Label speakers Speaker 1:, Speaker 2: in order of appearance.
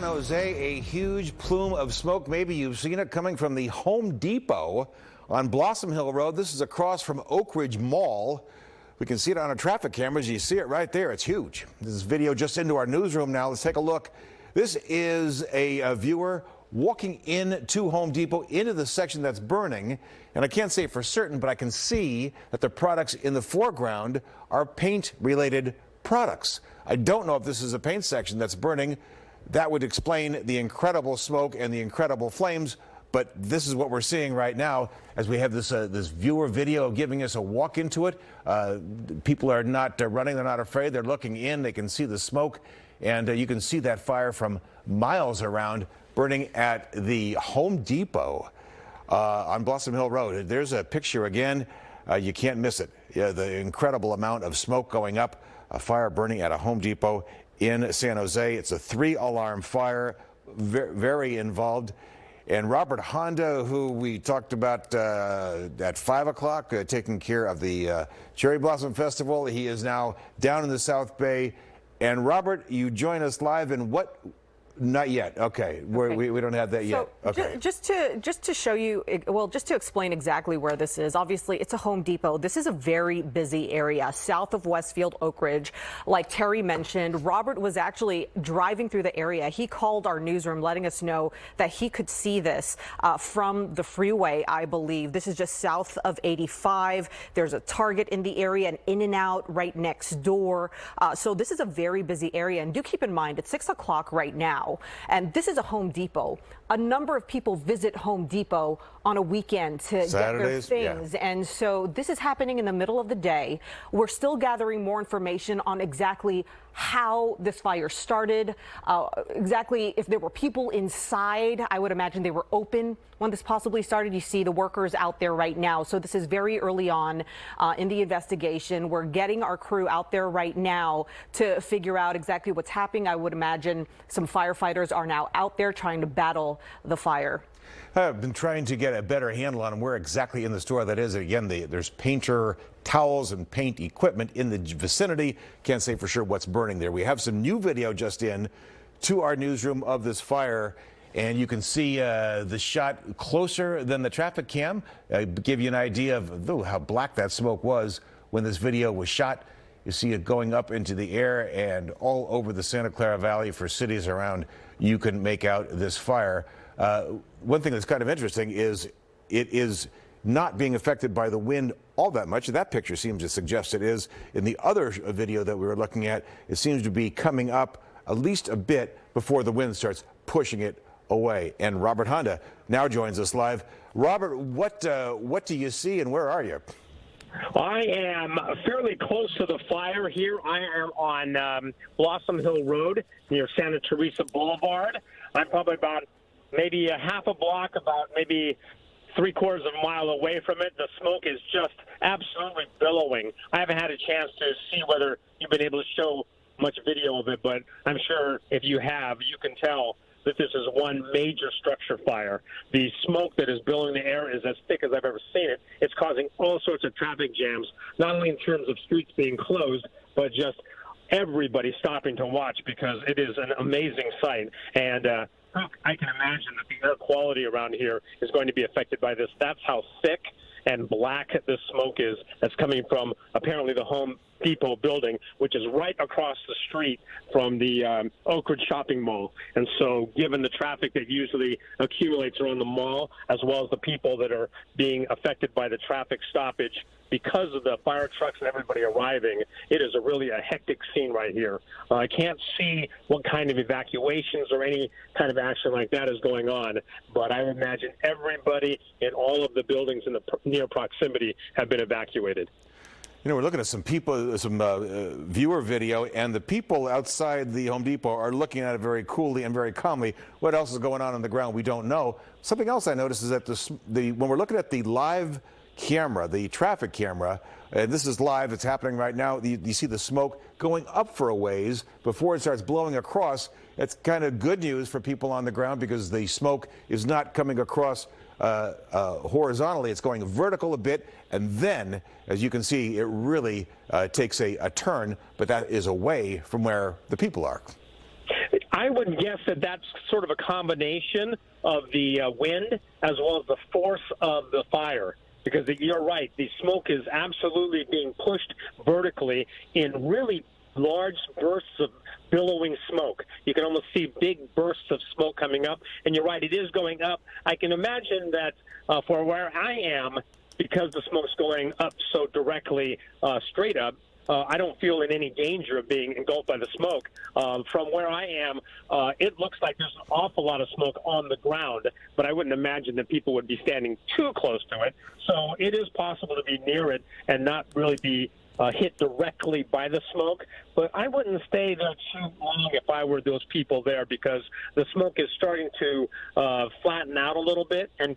Speaker 1: San Jose, a huge plume of smoke. Maybe you've seen it coming from the Home Depot on Blossom Hill Road. This is across from Oakridge Mall. We can see it on our traffic cameras. You see it right there. It's huge. This is video just into our newsroom now. Let's take a look. This is a viewer walking into Home Depot into the section that's burning. And I can't say for certain, but I can see that the products in the foreground are paint-related products. I don't know if this is a paint section that's burning. That would explain the incredible smoke and the incredible flames, but this is what we're seeing right now as we have this viewer video giving us a walk into it. People are not running, they're not afraid, they're looking in, they can see the smoke, and you can see that fire from miles around burning at the Home Depot on Blossom Hill Road. There's a picture again, you can't miss it. Yeah, the incredible amount of smoke going up, a fire burning at a Home Depot in San Jose. It's a 3-alarm fire, very involved. And Robert Honda, who we talked about at 5 o'clock, taking care of the Cherry Blossom Festival, he is now down in the South Bay. And Robert, you join us live in what? Not yet. Okay, we don't have that yet. Okay.
Speaker 2: Just to show you, well, just to explain exactly where this is. Obviously, it's a Home Depot. This is a very busy area south of Westfield, Oakridge. Like Terry mentioned, Robert was actually driving through the area. He called our newsroom, letting us know that he could see this from the freeway. I believe this is just south of 85. There's a Target in the area, an In-N-Out right next door. So this is a very busy area. And do keep in mind, it's 6 o'clock right now. And this is a Home Depot. A number of people visit Home Depot on a weekend to
Speaker 1: Saturdays,
Speaker 2: get their things. Yeah. And so this is happening in the middle of the day. We're still gathering more information on exactly how this fire started, exactly if there were people inside. I would imagine they were open when this possibly started. You see the workers out there right now. So this is very early on in the investigation. We're getting our crew out there right now to figure out exactly what's happening. I would imagine some firefighters are now out there trying to battle the fire.
Speaker 1: I've been trying to get a better handle on where exactly in the store that is. Again, there's painter towels and paint equipment in the vicinity. Can't say for sure what's burning there. We have some new video just in to our newsroom of this fire, and you can see the shot closer than the traffic cam. Give you an idea of how black that smoke was when this video was shot. You see it going up into the air and all over the Santa Clara Valley. For cities around, you can make out this fire. One thing that's kind of interesting is it is not being affected by the wind all that much. That picture seems to suggest it is. In the other video that we were looking at, it seems to be coming up at least a bit before the wind starts pushing it away. And Robert Honda now joins us live. Robert, what do you see and where are you?
Speaker 3: I am fairly close to the fire here. I am on Blossom Hill Road near Santa Teresa Boulevard. I'm probably about maybe a half a block, about maybe 3/4 of a mile away from it. The smoke is just absolutely billowing. I haven't had a chance to see whether you've been able to show much video of it, but I'm sure if you have, you can tell that this is one major structure fire. The smoke that is billowing in the air is as thick as I've ever seen it. It's causing all sorts of traffic jams, not only in terms of streets being closed, but just everybody stopping to watch because it is an amazing sight. And I can imagine that the air quality around here is going to be affected by this. That's how thick and black this smoke is that's coming from apparently the Home Depot building, which is right across the street from the Oakridge shopping mall. And so given the traffic that usually accumulates around the mall, as well as the people that are being affected by the traffic stoppage because of the fire trucks and everybody arriving, it is really a hectic scene right here. I can't see what kind of evacuations or any kind of action like that is going on, but I imagine everybody in all of the buildings in the near proximity have been evacuated.
Speaker 1: You know, we're looking at some people, some viewer video, and the people outside the Home Depot are looking at it very coolly and very calmly. What else is going on the ground, we don't know. Something else I noticed is that when we're looking at the live camera, the traffic camera, and this is live, it's happening right now, you see the smoke going up for a ways before it starts blowing across. It's kind of good news for people on the ground because the smoke is not coming across horizontally. It's going vertical a bit, and then, as you can see, it really takes a turn, but that is away from where the people are.
Speaker 3: I would guess that that's sort of a combination of the wind as well as the force of the fire. Because you're right, the smoke is absolutely being pushed vertically in really large bursts of billowing smoke. You can almost see big bursts of smoke coming up. And you're right, it is going up. I can imagine that for where I am, because the smoke's going up so directly straight up, I don't feel in any danger of being engulfed by the smoke. From where I am, it looks like there's an awful lot of smoke on the ground, but I wouldn't imagine that people would be standing too close to it. So it is possible to be near it and not really be hit directly by the smoke. But I wouldn't stay there too long if I were those people there, because the smoke is starting to flatten out a little bit and